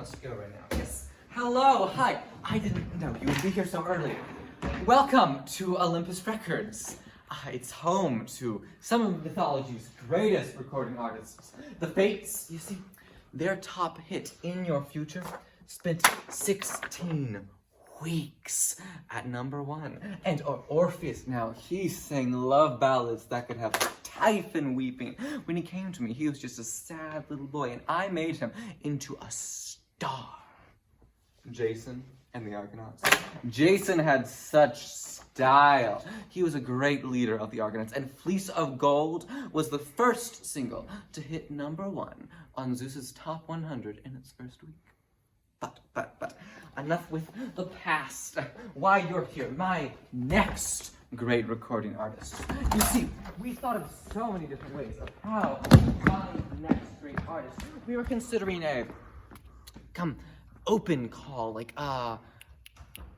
must go right now. Yes. Hello, hi. I didn't know you would be here so early. Welcome to Olympus Records. It's home to some of mythology's greatest recording artists. The Fates, you see, their top hit, In Your Future, spent 16 weeks at #1. And Orpheus, now he sang love ballads that could have Typhon weeping. When he came to me, he was just a sad little boy, and I made him into a star. Jason and the Argonauts. Jason had such style. He was a great leader of the Argonauts, and Fleece of Gold was the first single to hit #1 on Zeus's top 100 in its first week. But, enough with the past. Why you're here, my next great recording artist. You see, we thought of so many different ways of how to find the next great artist. We were considering a, open call, like,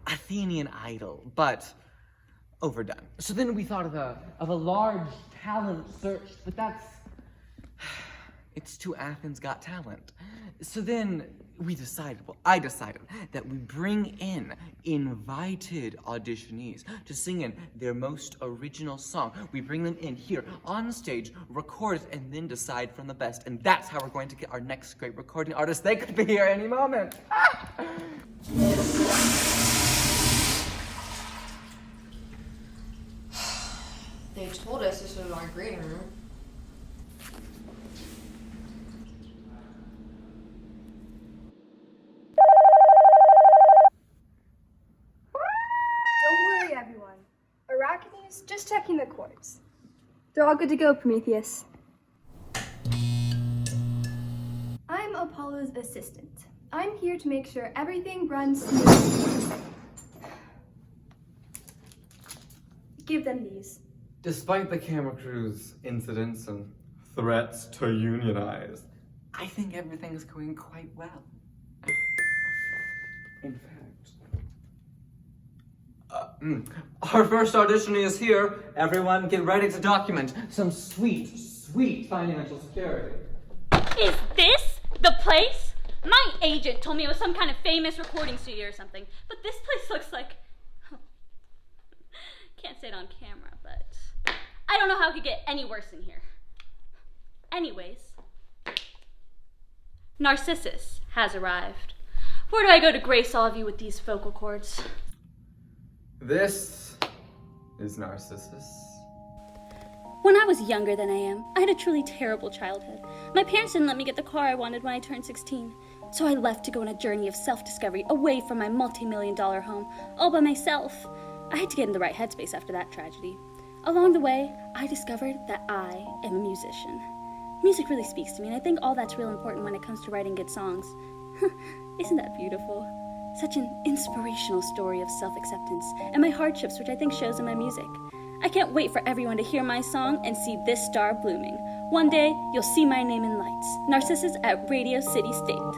Athenian Idol, but overdone. So then we thought of a large talent search, but it's too Athens Got Talent. So then I decided that we bring in invited auditionees to sing in their most original song. We bring them in here on stage, record it, and then decide from the best. And that's how we're going to get our next great recording artist. They could be here any moment. They told us this was our green room. Just checking the chords. They're all good to go, Prometheus. I'm Apollo's assistant. I'm here to make sure everything runs smoothly. Give them these. Despite the camera crew's incidents and threats to unionize, I think everything's going quite well. In fact, our first auditionee is here. Everyone get ready to document some sweet, sweet financial security. Is this the place? My agent told me it was some kind of famous recording studio or something, but this place looks like... Can't say it on camera, but... I don't know how it could get any worse in here. Anyways, Narcissus has arrived. Where do I go to grace all of you with these vocal cords? This is Narcissus. When I was younger than I am, I had a truly terrible childhood. My parents didn't let me get the car I wanted when I turned 16. So I left to go on a journey of self-discovery away from my multi-million-dollar home, all by myself. I had to get in the right headspace after that tragedy. Along the way, I discovered that I am a musician. Music really speaks to me, and I think all that's real important when it comes to writing good songs. Isn't that beautiful? Such an inspirational story of self-acceptance and my hardships, which I think shows in my music. I can't wait for everyone to hear my song and see this star blooming. One day, you'll see my name in lights. Narcissus at Radio City State.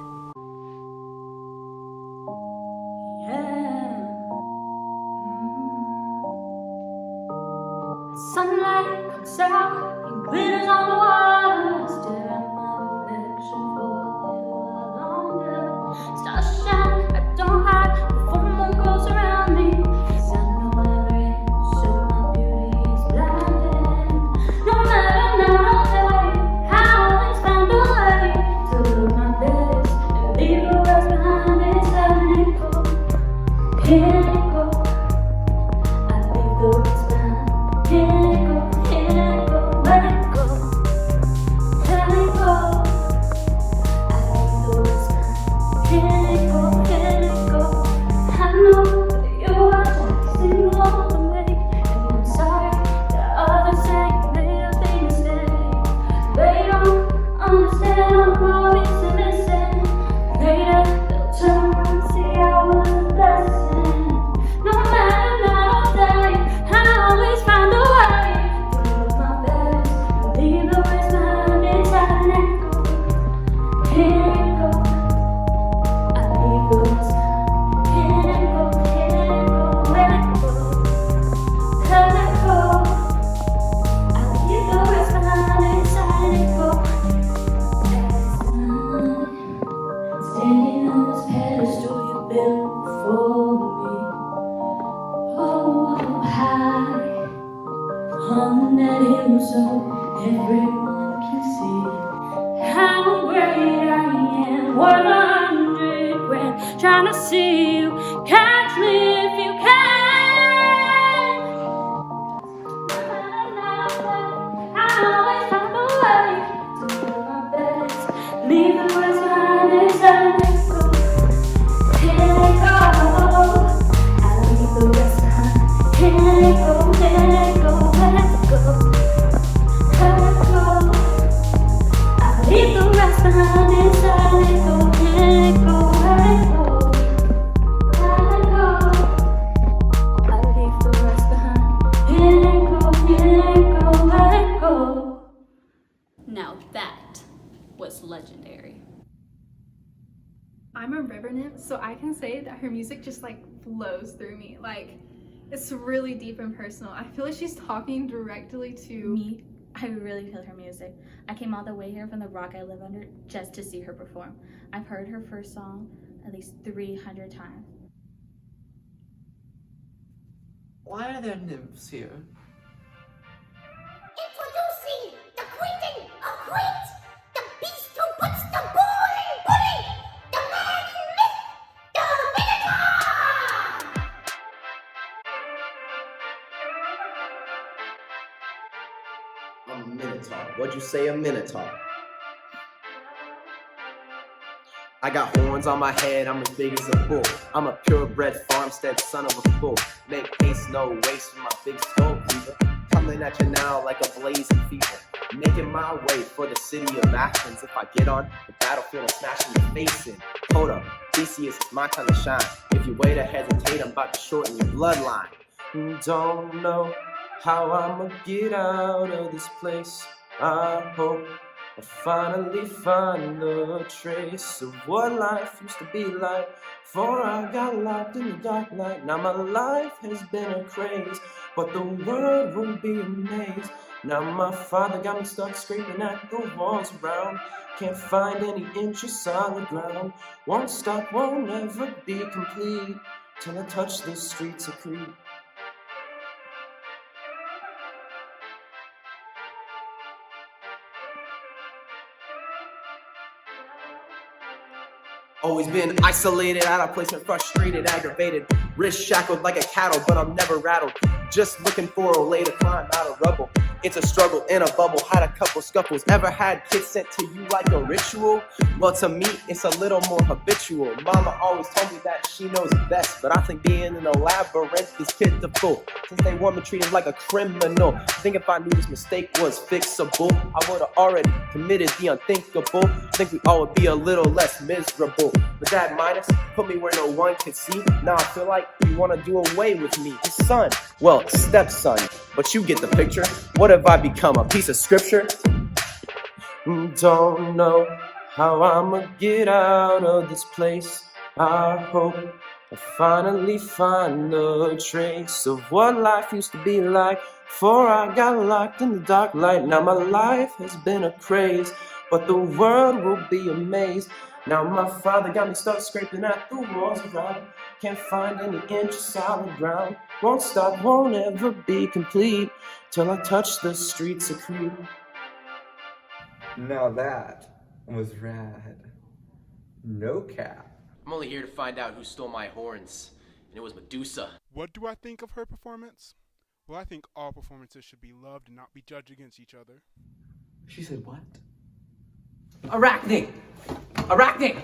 Sunlight comes out and glitters on the water. I stare at my reflection for a little longer. Stars shine, I don't hide, the full moon goes around me. 'Cause I know every inch of my beauty is blinding. No matter night or day, I always find a way to look my best and leave the rest behind. It's letting it go, can it go? I leave the rest behind. Can it go, let it go, let it go. I leave the rest behind. Can it go, I know that you are dancing all the way. And I'm sorry that others say you made a big mistake. They don't understand I'm always innocent. Later they'll turn around and see I was a blessing. so everyone can see how great I am. Worth 100 grand, trying to see you. Catch me if you can. I always find a way to do my best. Leave the rest behind and let go. Can't let go. I'll leave the rest behind. Can't let go, let go, let go. Let go. I'll leave the rest behind and let go. Can't let go, let go. Let go. I'll leave the rest behind. Can't let go, let go. Now that was legendary. I'm a river nymph, so I can say that her music just like flows through me. Like, it's really deep and personal. I feel like she's talking directly to Me, I really feel her music. I came all the way here from the rock I live under just to see her perform. I've heard her first song at least 300 times. Why are there nymphs here? Introducing the queen of queens, the beast who puts the bull in bully, the man myth, the Minotaur! I'm a minotaur. What'd you say, a minotaur? I got horns on my head, I'm as big as a bull. I'm a purebred farmstead son of a bull. Make haste, no waste with my big skull cleaver. Coming at you now like a blazing fever. Making my way for the city of Athens. If I get on the battlefield, I'm smashing your face in. Hold up, Theseus, it's my time to shine. If you wait to hesitate, I'm about to shorten your bloodline. Don't know how I'ma get out of this place. I hope I finally find a trace of what life used to be like. Before I got locked in the dark night. Now my life has been a craze, but the world will be amazed. Now my father got me stuck scraping at the walls around. Can't find any inch of solid ground. Won't stop, won't ever be complete till I touch the streets of Crete. Always been isolated, out of place and frustrated, aggravated. Wrist shackled like a cattle, but I'm never rattled. Just looking for a way to climb out of rubble. It's a struggle in a bubble, had a couple scuffles. Ever had kids sent to you like a ritual? Well, to me, it's a little more habitual. Mama always told me that she knows best, but I think being in a labyrinth is pitiful. Since they want me treated like a criminal, I think if I knew this mistake was fixable, I would have already committed the unthinkable. I think we all would be a little less miserable. But that Midas put me where no one could see. Now I feel like you want to do away with me, his son. Well, stepson, but you get the picture. What have I become, a piece of scripture? Don't know how I'ma get out of this place. I hope I finally find a trace of what life used to be like before I got locked in the dark light. Now my life has been a craze, but the world will be amazed. Now my father got me stuck scraping at the walls around. Can't find any inch of solid ground. Won't stop, won't ever be complete till I touch the streets of Crete. Now that was rad. No cap. I'm only here to find out who stole my horns, and it was Medusa. What do I think of her performance? Well, I think all performances should be loved and not be judged against each other. She said what? Arachne! Arachne!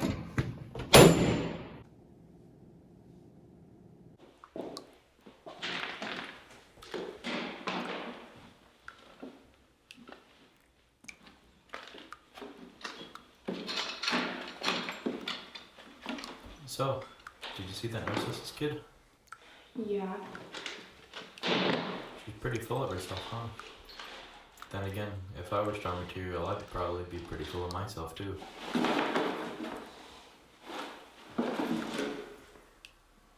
So, did you see that Narcissus kid? Yeah. She's pretty full of herself, huh? Then again, if I were strong material, I'd probably be pretty full of myself too.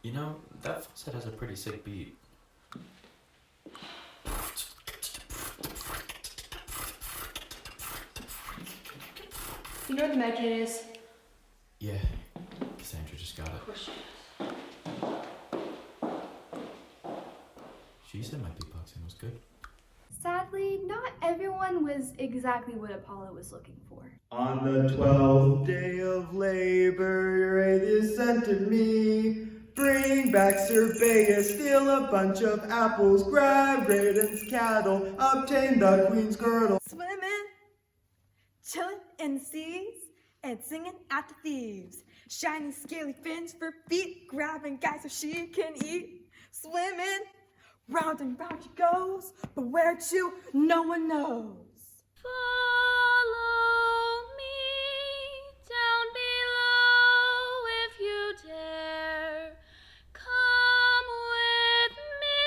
You know, that set has a pretty sick beat. You know where the med kit is? Yeah, Cassandra just got it. Of course she does. She said my beatboxing was good. Sadly, not not everyone was exactly what Apollo was looking for. On the 12th day of labor, your alias sent to me. Bring back Cerberus, steal a bunch of apples, grab Graydon's cattle, obtain the queen's girdle. Swimming, chilling in the seas, and singing at the thieves. Shiny scaly fins for feet, grabbing guys so she can eat. Swimming, round and round she goes, but where to, no one knows. Follow me down below if you dare. Come with me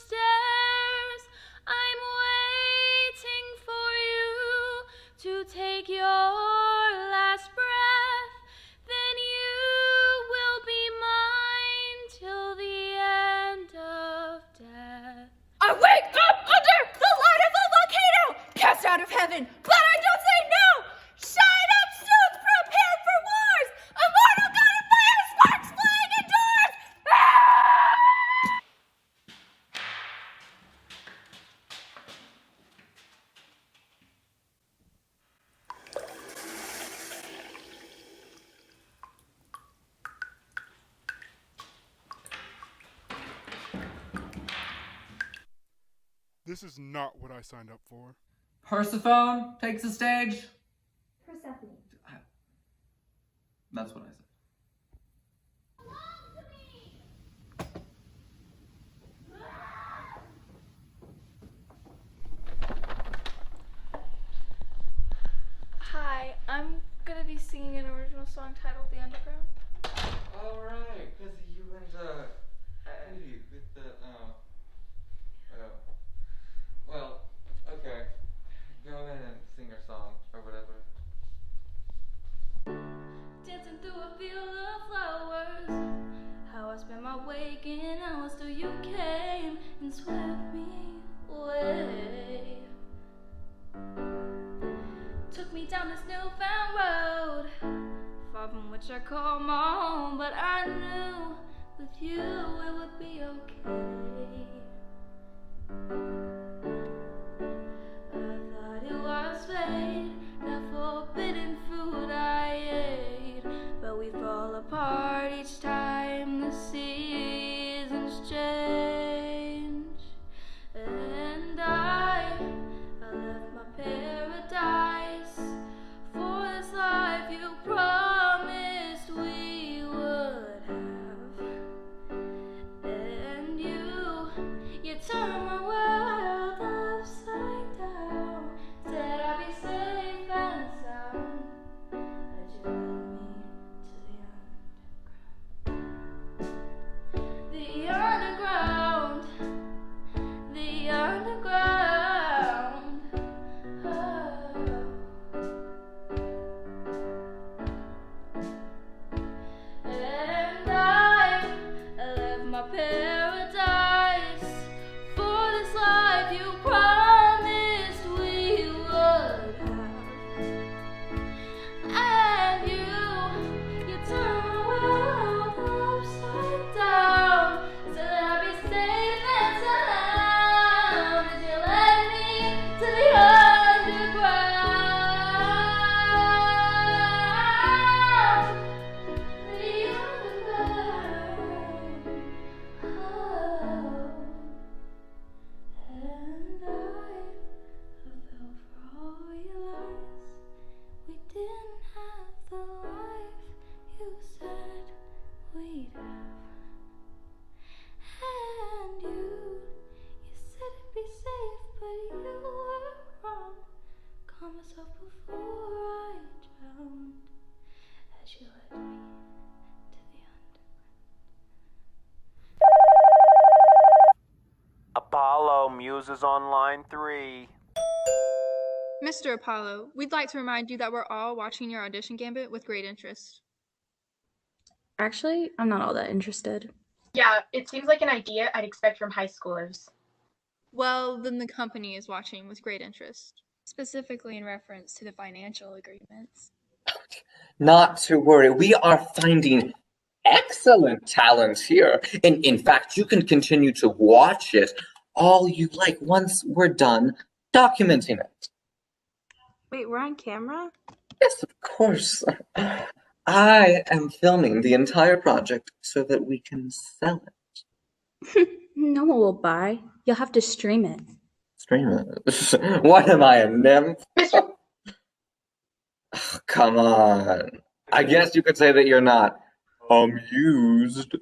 downstairs. I'm waiting for you to take your last breath. Then you will be mine till the end of death. I wake up under the light of a volcano, cast out of heaven, but I don't say no. Shine up, stones, prepare for wars. Immortal god of fire, sparks flying indoors. This is not what I signed up for. Persephone takes the stage. Persephone. That's what I said. Hi, I'm gonna be singing an original song titled The Underground. All right, because you and Katie with the well, okay. Go ahead and sing your song or whatever. Dancing through a field of flowers. How I spent my waking hours till you came and swept me away. Took me down this newfound road, far from which I call my home, but I knew with you it would be okay. I thought it was fate, that forbidden fruit I ate, but we fall apart each time the seasons change. And I left my paradise for this life you promised we would have. And you turned my world upside down. Said I'd be safe and sound, that you led me to the underground. The underground. Oh. And I left my paradise for this life you promised we would have. And you turned my world upside down, so that I'd be safe and sound, as you led me to the underground. The underground. Oh. And I fell for all your lies. We didn't have the life you said we'd have. And you said it'd be safe, but you were wrong. Calm myself before I drowned, as you led me to the underground. Apollo, Muses on line 3. Mr. Apollo, we'd like to remind you that we're all watching your audition gambit with great interest. Actually, I'm not all that interested. Yeah, it seems like an idea I'd expect from high schoolers. Well, then the company is watching with great interest, specifically in reference to the financial agreements. Not to worry, we are finding excellent talent here. In fact, you can continue to watch it all you like once we're done documenting it. Wait, we're on camera? Yes, of course. I am filming the entire project so that we can sell it. No one will buy. You'll have to stream it. Stream it? What am I, a nymph? Come on. I guess you could say that you're not amused.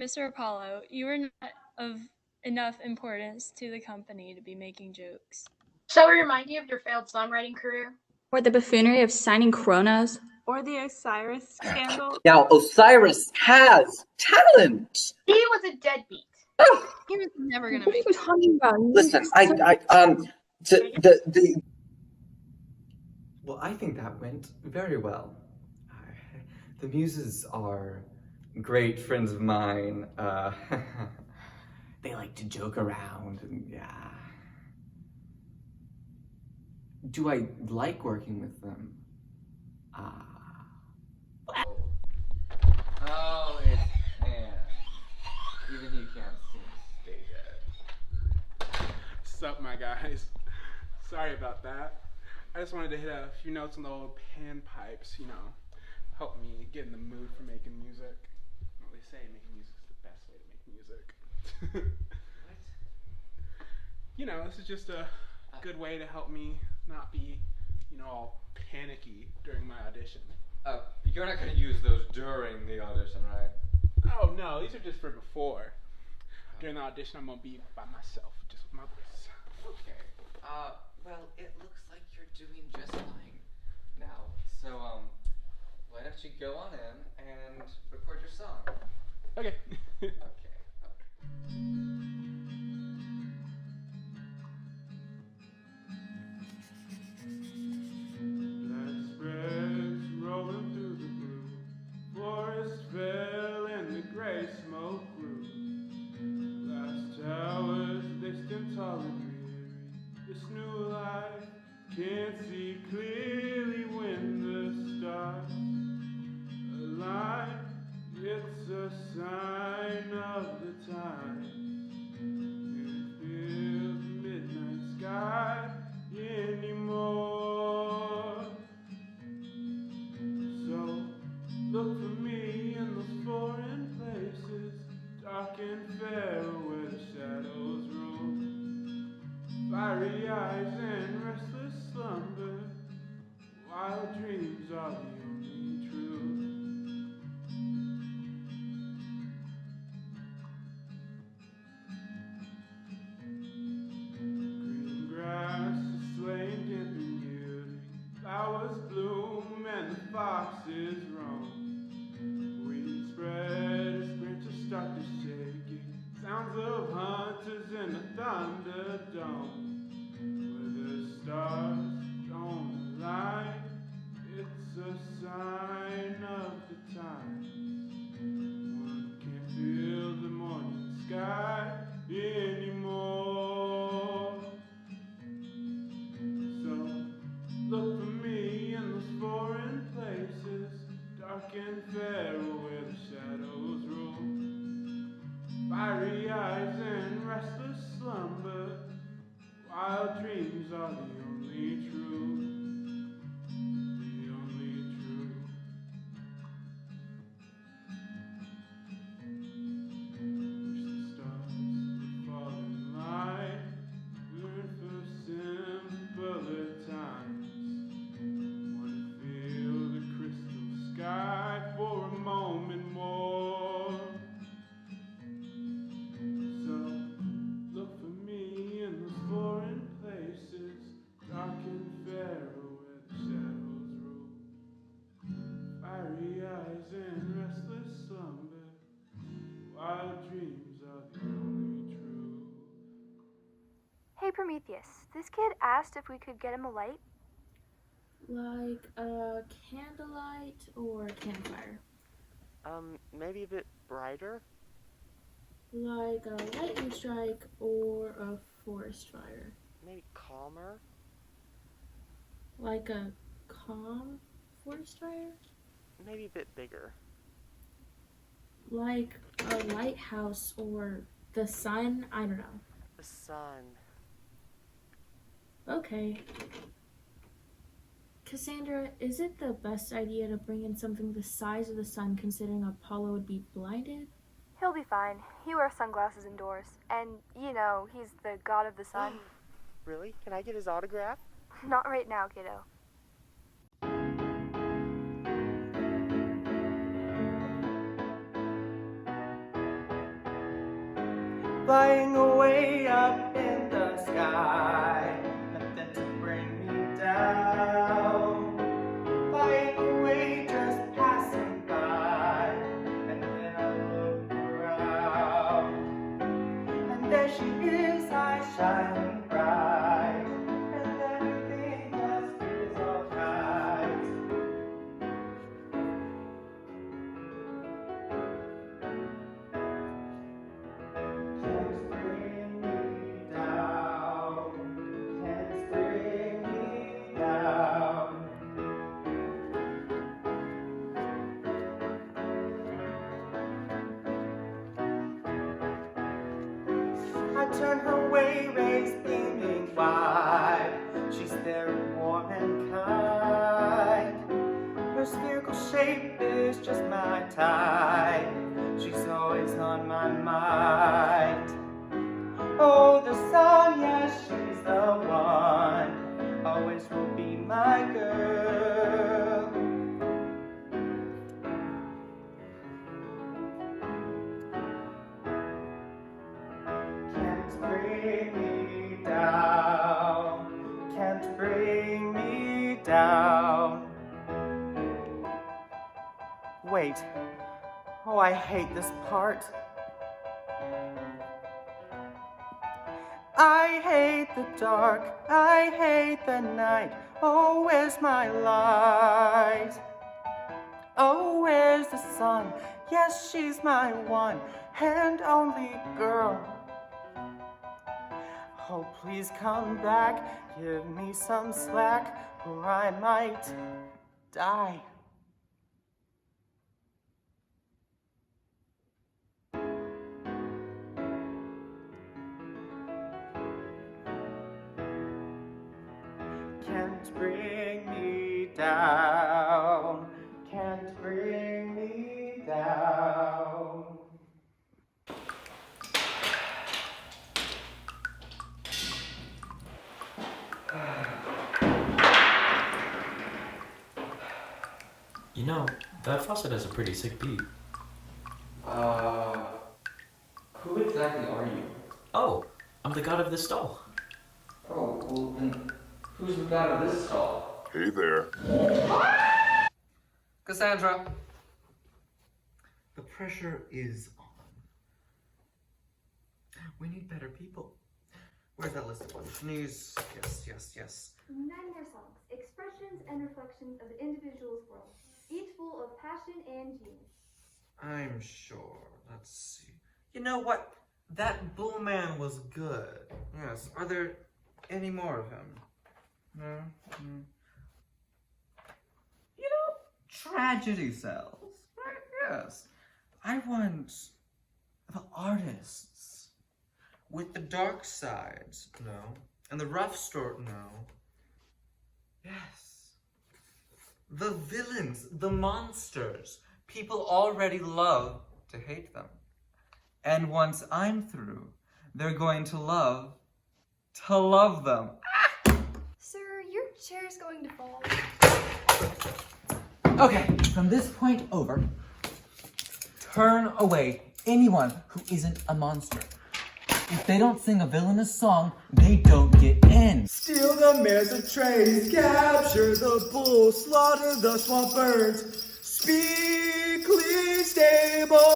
Mr. Apollo, you are not of enough importance to the company to be making jokes. Shall we remind you of your failed songwriting career? Or the buffoonery of signing Chronos. Or the Osiris scandal? Now, Osiris has talent. He was a deadbeat. He was never gonna What are make you it. talking about? Listen, Well, I think that went very well. The Muses are great friends of mine. They like to joke around and yeah. Do I like working with them? Oh, it's Ann. Even he can't seem to stay dead. What's up, my guys? Sorry about that. I just wanted to hit a few notes on the old panpipes, help me get in the mood for making music. Well, they say making music is the best way to make music. What? This is just a good way to help me not be, all panicky during my audition. Oh, you're not going to use those during the audition, right? Oh, no, these are just for before. During the audition, I'm going to be by myself, just with my voice. Okay. Well, it looks like you're doing just fine now. So, why don't you go on in and record your song? Okay. Okay. Black spreads rolling through the blue. Forest fell and the gray smoke grew. Last towers, they stand tall and weary. This new life can't see clearly when the stars align. It's a sign of the times. Can't feel the midnight sky anymore. So look for me in those foreign places, dark and fair where the shadows roam. Fiery eyes and restless slumber, wild dreams are the only truth. Green grass is slain and yielding, flowers bloom and the foxes roam. Weeds spread as branches start to shaking, sounds of hunters in the thunderdome. Where the stars don't align, it's a sign of the times. One can't feel the morning sky anymore. So look for me in those foreign places, dark and fair where the shadows roam. Fiery eyes and restless slumber, wild dreams are the only truth. The only truth. Wish the stars would fall in line, yearn for simpler times. Wanna feel the crystal sky for a moment more. So look for me in those foreign places, dark and fair where the shadows roll. Fiery eyes and restless slumber, wild dreams are the only true. Hey Prometheus, this kid asked if we could get him a light. Like a candlelight or a campfire. Maybe a bit brighter? Like a lightning strike or a forest fire. Maybe calmer? Like a calm forest fire? Maybe a bit bigger. Like a lighthouse or the sun? I don't know. The sun. Okay. Cassandra, is it the best idea to bring in something the size of the sun considering Apollo would be blinded? He'll be fine. He wears sunglasses indoors. And, you know, he's the god of the sun. Really? Can I get his autograph? Not right now, kiddo. Flying away up in the sky, nothing to bring me down. Flying away, just passing by, and then I look around, and there she is, eyes shining bright, and everything just feels alright. I turn her way, rays beaming wide. She's there and warm and kind. Her spherical shape is just my type. She's always on my mind. Oh, the sun, yes, she's the one. Always will be my girl. Can't bring me down. Can't bring me down. Wait. Oh, I hate this part. I hate the dark, I hate the night. Oh, where's my light? Oh, where's the sun? Yes, she's my one and only girl. Oh, please come back, give me some slack, or I might die. Can't bring me down, can't bring me down. You know, that faucet has a pretty sick beat. Who exactly are you? Oh, I'm the god of this stall. Oh, well then, who's the god of this stall? Hey there. Cassandra. The pressure is on. We need better people. Where's that list of auditionees? Yes. 9 more songs, expressions and reflections of the individual's world, each full of passion and genius. I'm sure. Let's see. You know what? That Bull Man was good. Yes. Are there any more of him? No? You know, tragedy sells. Right? Yes. I want the artists with the dark sides. No. And the rough story. No. Yes. The villains, the monsters. People already love to hate them. And once I'm through, they're going to love them. Sir, your chair's going to fall. Okay, from this point over, turn away anyone who isn't a monster. If they don't sing a villainous song, they don't get in. Steal the mares of trays, capture the bull, slaughter the swamp birds, speak clean stable.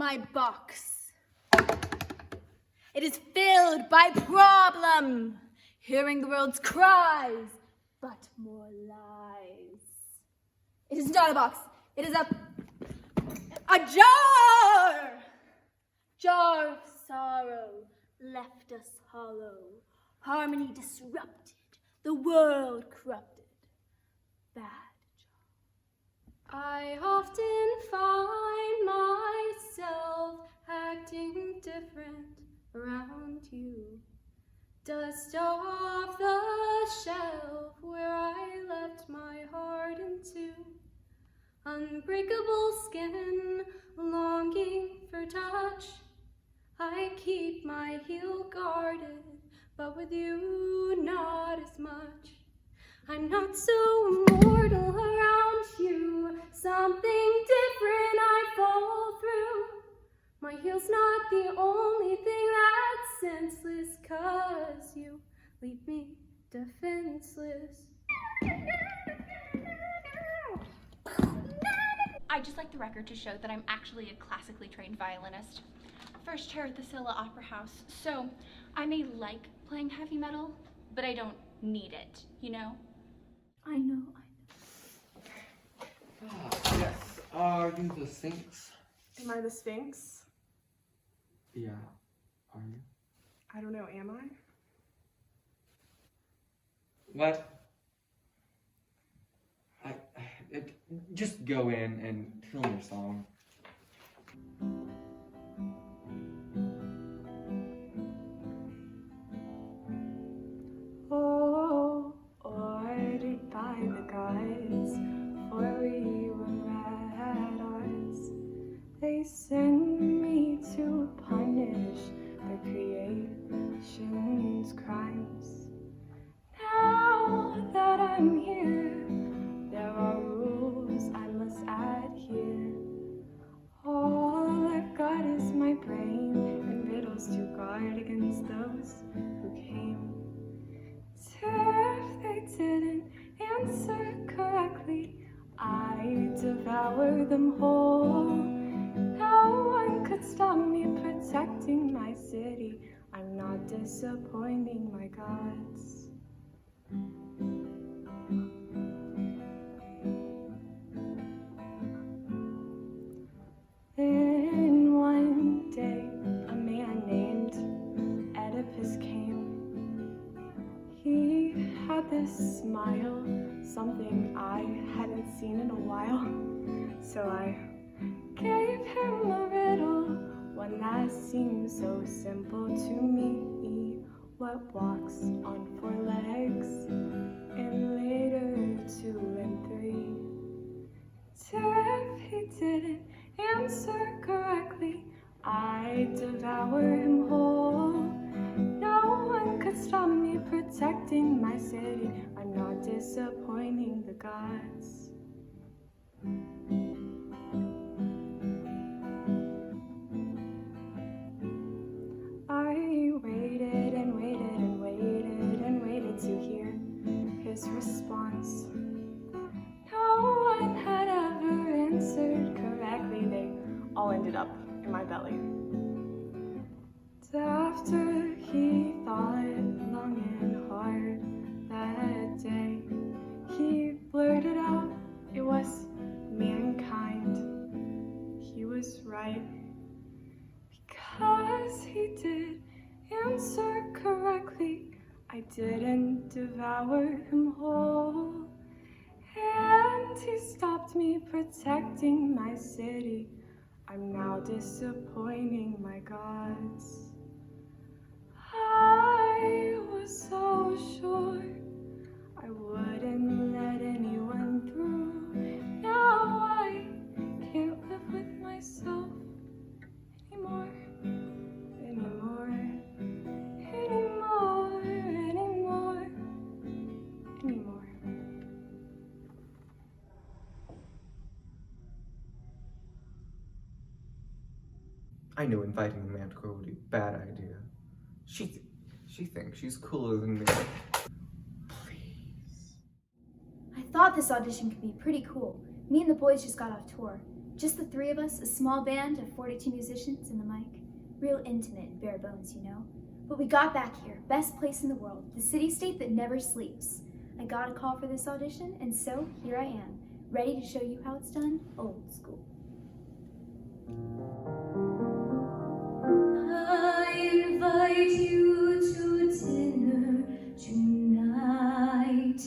my box. It is filled by problem, hearing the world's cries, but more lies. It is not a box. It is a jar! Jar of sorrow left us hollow. Harmony disrupted, the world corrupted. Bad jar. I often find myself acting different around you. Dust off the shelf where I left my heart into. Unbreakable skin, longing for touch. I keep my heel guarded, but with you not as much. I'm not so immortal around you. Something different I fall through. My heel's not the only thing that's senseless, 'cause you leave me defenseless. I'd just like the record to show that I'm actually a classically trained violinist. First chair at the Scylla Opera House, so I may like playing heavy metal, but I don't need it, you know? I know. Yes. Are you the Sphinx? Am I the Sphinx? Yeah. Are you? I don't know, am I? What? Just go in and film your song. Oh, ordered by the gods, for we were at odds. They send me to punish the creation's crimes. Now that I'm here, there are rules I must adhere. All I've got is my brain and riddles to guard against those who came. If they didn't answer correctly, I devour them whole. No one could stop me protecting my city. I'm not disappointing my gods. Then one day, a man named Oedipus came. He had this smile, something I hadn't seen in a while. So I gave him a riddle, one that seemed so simple to me. What walks on 4 legs, and later 2 and 3? If he didn't answer correctly, I devour him whole. No one could stop me protecting my city. I'm not disappointing the gods. I waited and waited and waited and waited to hear his response. No one had ever answered correctly. They all ended up in my belly. After he thought long and hard that day, he blurted out it was mankind. He was right, because he did answer correctly. I didn't devour him whole, and he stopped me protecting my city. I'm now disappointing my gods. I was so sure I wouldn't let anyone through. Now I can't live with myself anymore, anymore, anymore, anymore, anymore. I knew inviting Amanda would be a bad idea. She thinks she's cooler than me. I thought this audition could be pretty cool. Me and the boys just got off tour. Just the three of us, a small band of 42 musicians and the mic. Real intimate, bare bones, you know. But we got back here, best place in the world, the city-state that never sleeps. I got a call for this audition, and so here I am, ready to show you how it's done old school. I invite you to dinner tonight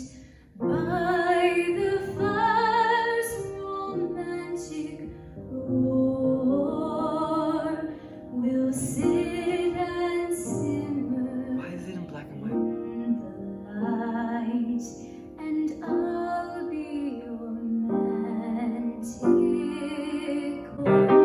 by the fire's romantic roar. We'll sit and simmer. Why is it in black and white? In the light, and I'll be your romantic love.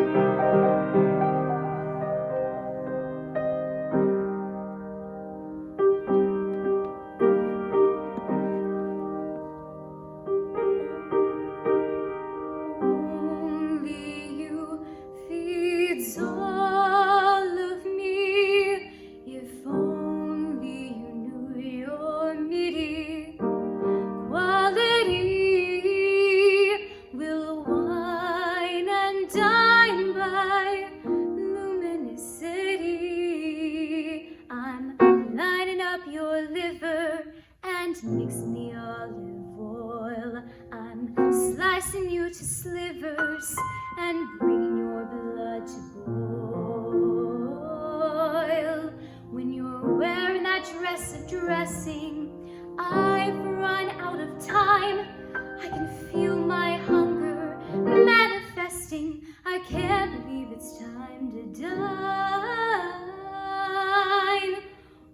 Mix me olive oil. I'm slicing you to slivers and bringing your blood to boil. When you're wearing that dress of dressing, I've run out of time. I can feel my hunger manifesting. I can't believe it's time to dine.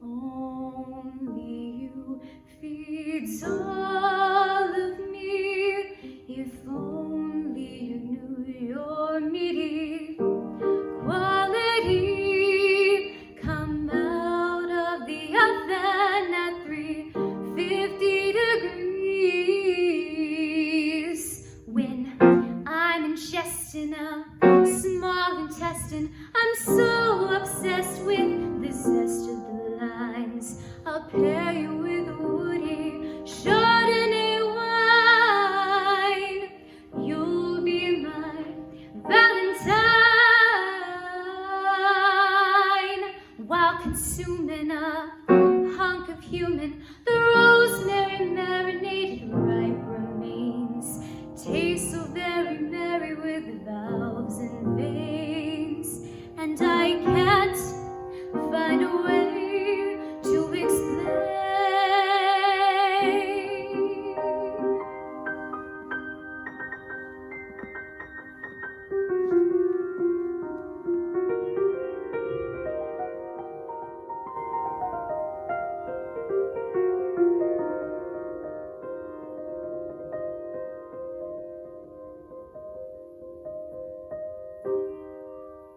Only you feeds all of me. If only you knew your meaty quality. Come out of the oven at 350 degrees. When I'm ingesting a small intestine, I'm so obsessed with the zest of the lines. I'll pair you with a woody Chardonnay wine. You'll be my Valentine while consuming a hunk of human. The rosemary marinated ripe remains taste so very merry with valves and veins, and I can't find a way to explain.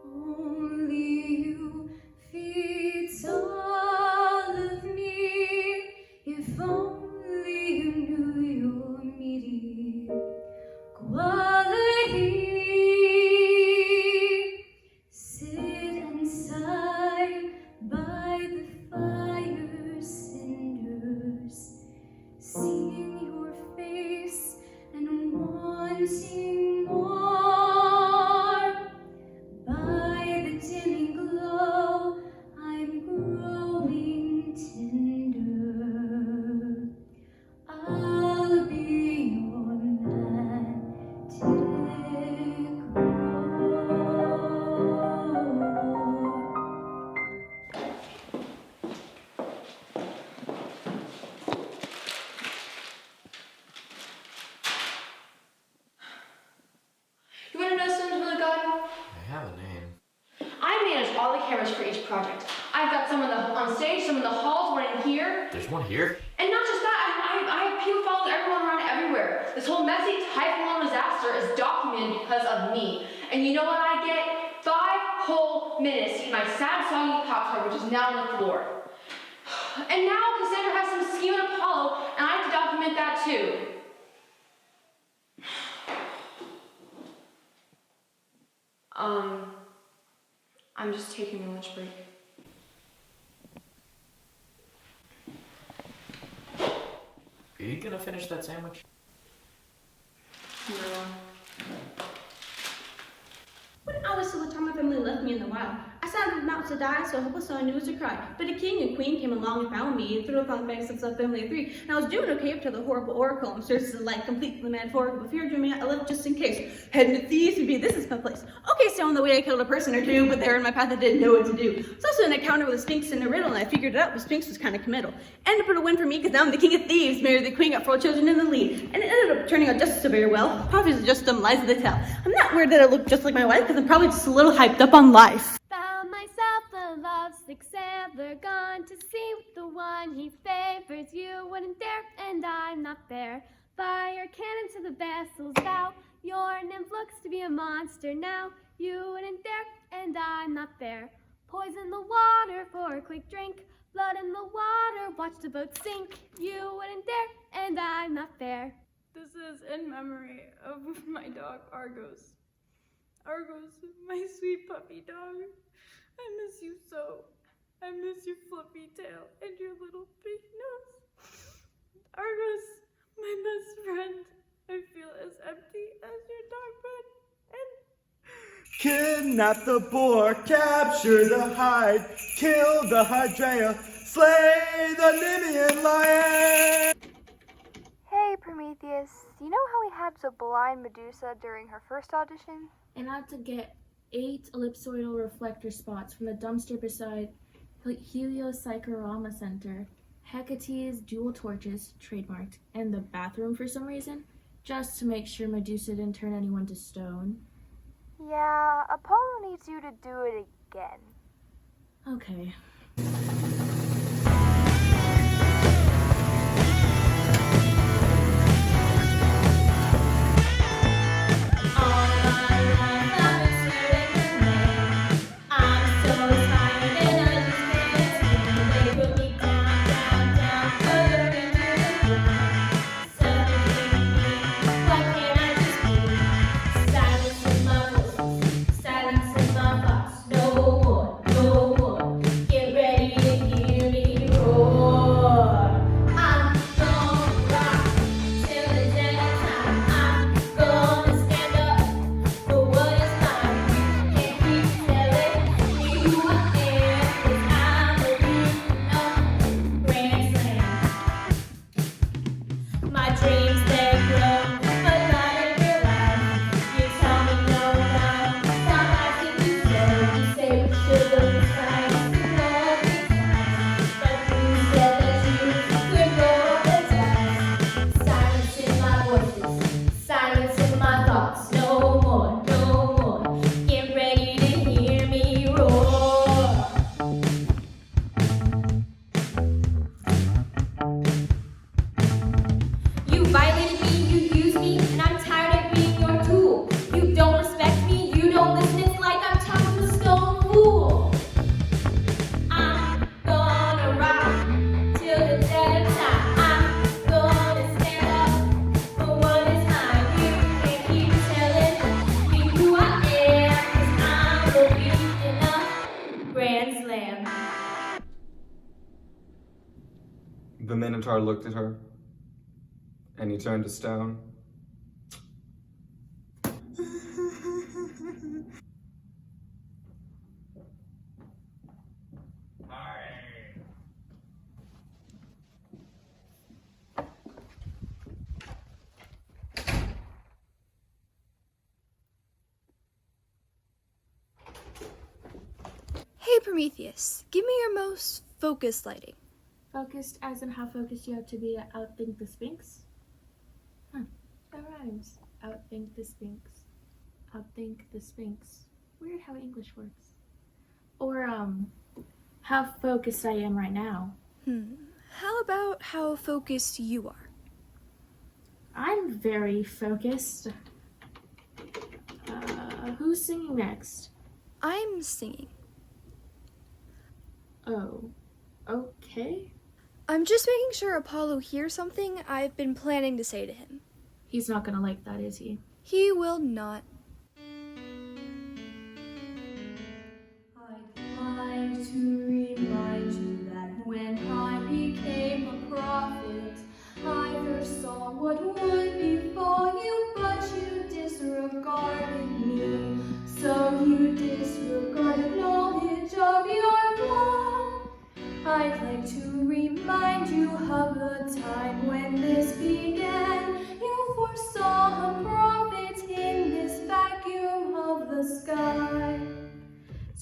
Only you feeds all of me. If only you knew your meaty quality. Sit and sigh by the fire's cinders, seeing your face and wanting more. By the dimming glow, I'm growing tender. I'll be your romantic You want to know something really good? I have a name. I manage all the cameras for each project. I've got some on stage, some in the halls, one in here. There's one here? And not just that, I have people following everyone around everywhere. This whole messy, type-long disaster is documented because of me. And you know what I get? 5 whole minutes to eat my sad, soggy Pop-Tart, which is now on the floor. And now Cassandra has some scheme in Apollo, and I have to document that too. I'm just taking a lunch break. Are you gonna finish that sandwich? No. time my family left me in the wild. I sat about to die, so hopeless so I knew to cry. But a king and queen came along and found me, and threw up on the banks of a family of 3. And I was doing okay up to the horrible oracle, and searches of life, completely metaphorical, but fear drew me out, I left just in case. Heading to thieves would be, this is my place. Okay, so on the way I killed a person or 2, but they were in my path, I didn't know what to do. So also an encounter with a sphinx and a riddle, and I figured it out, but sphinx was kind of committal. Ended up with a win for me, because now I'm the king of thieves, married the queen, got 4 children in the lead. And it ended up turning out just so very well. Prophecies are just dumb lies that they tell. I'm not weird that I look just like my wife, because I'm probably just a little hyped up on life. Found myself a lovesick sailor, gone to sea with the one he favors. You wouldn't dare, and I'm not fair. Fire cannon to the vessel's bow. Your nymph looks to be a monster now. You wouldn't dare, and I'm not fair. Poison the water for a quick drink. Blood in the water, watch the boat sink. You wouldn't dare, and I'm not fair. This is in memory of my dog, Argos. Argos, my sweet puppy dog. I miss you so. I miss your fluffy tail and your little big nose. Argos, my best friend. I feel as empty as your dog bed. Kidnap the boar, capture the hide, kill the Hydrea, slay the Nemean lion! Hey Prometheus, you know how we had to blind Medusa during her first audition? And I had to get 8 ellipsoidal reflector spots from the dumpster beside Heliocyclorama Center, Hecate's dual torches, trademarked, and the bathroom for some reason, just to make sure Medusa didn't turn anyone to stone. Yeah, Apollo needs you to do it again. Okay. The Minotaur looked at her, and he turned to stone. Hey Prometheus, give me your most focused lighting. Focused as in how focused you have to be to outthink the Sphinx? Huh, that rhymes. Outthink the Sphinx. Outthink the Sphinx. Weird how English works. Or, how focused I am right now. How about how focused you are? I'm very focused. Who's singing next? I'm singing. Oh, okay. I'm just making sure Apollo hears something I've been planning to say to him. He's not gonna like that, is he? He will not. I'd like to remind you that when I became a prophet, I first saw what would befall you, but you disregarded me. So you disregarded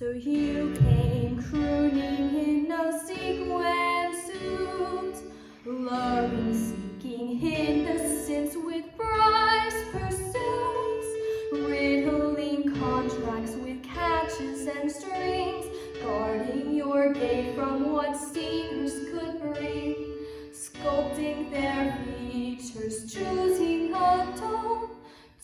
So you came crooning in a sequin suit, luring, seeking innocence with prize pursuits, riddling contracts with catches and strings, guarding your gate from what stingers could bring, sculpting their features, choosing a tone,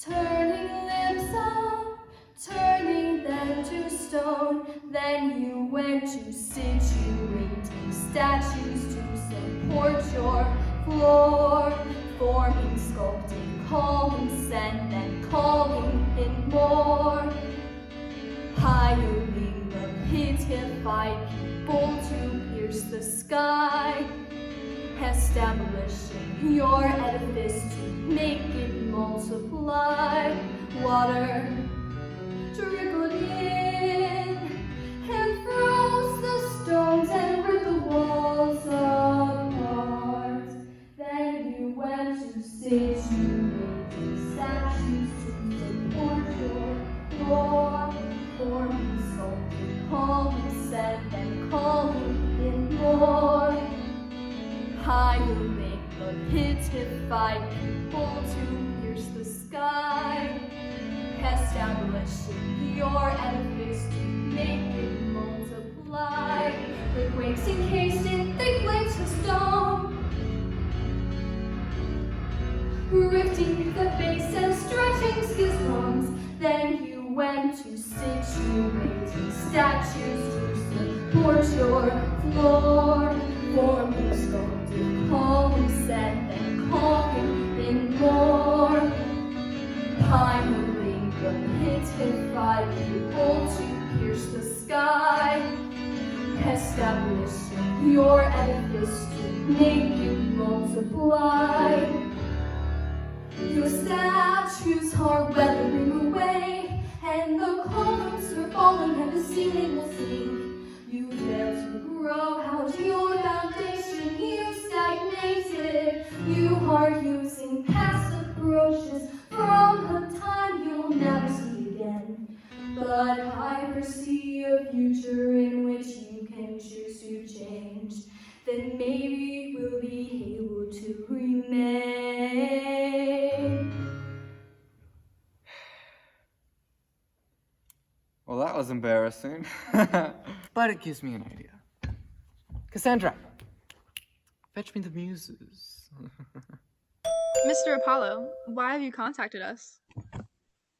turning lips up, turning them to stone. Then you went to situating statues to support your floor, forming, sculpting, calling, send, and calling in more. Hiring the pitified people to pierce the sky, establishing your edifice to make it multiply. Water trickled in and froze the stones and ripped the walls apart. Then you went to situating statues to support your floor, forming, sculpting, calling, send, and calling in more. Hiring the pitified people to pierce the sky, establishing your edifice to make it multiply. Earthquakes encased in thick plates of stone, rifting the base and stretching schisms. Then you went to situating statues to support your floor, forming, sculpting, calling, send, and calling in more. Hiring the pitified people to pierce the sky, establishing your edifice to make it multiply. Your statues are weathering away, and the columns are falling, and the ceiling will sink. You fail to grow out your foundation, you stagnated. You are using past approaches from a time you'll never see again. But I foresee a future in which you can choose to change. Then maybe we'll be able to remain. Well, that was embarrassing. But it gives me an idea. Cassandra, fetch me the muses. Mr. Apollo, why have you contacted us?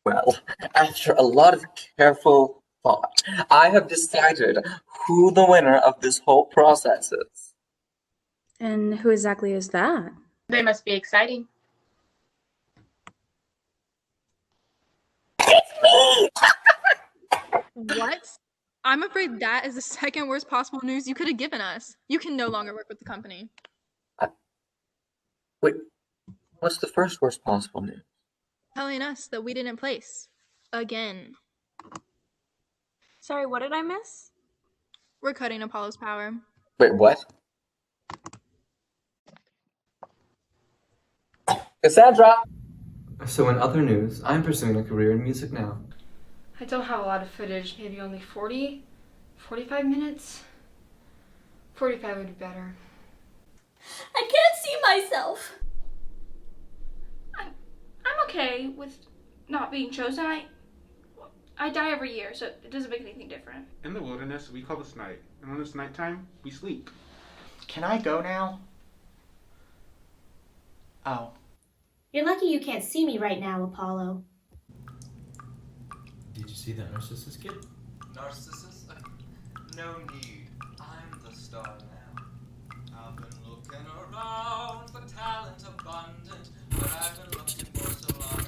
Well, after a lot of careful thought, I have decided who the winner of this whole process is. And who exactly is that? They must be exciting. What? I'm afraid that is the second worst possible news you could have given us. You can no longer work with the company. Wait, what's the first worst possible news? Telling us that we didn't place. Again. Sorry, what did I miss? We're cutting Apollo's power. Wait, what? Cassandra! So in other news, I'm pursuing a career in music now. I don't have a lot of footage, maybe only 45 minutes? 45 would be better. I can't see myself. I'm okay with not being chosen. I die every year, so it doesn't make anything different. In the wilderness, we call this night, and when it's nighttime, we sleep. Can I go now? Oh. You're lucky you can't see me right now, Apollo. Did you see that Narcissus kid? Narcissus? No need. I'm the star now. I've been looking around for talent abundant, but I've been looking for so long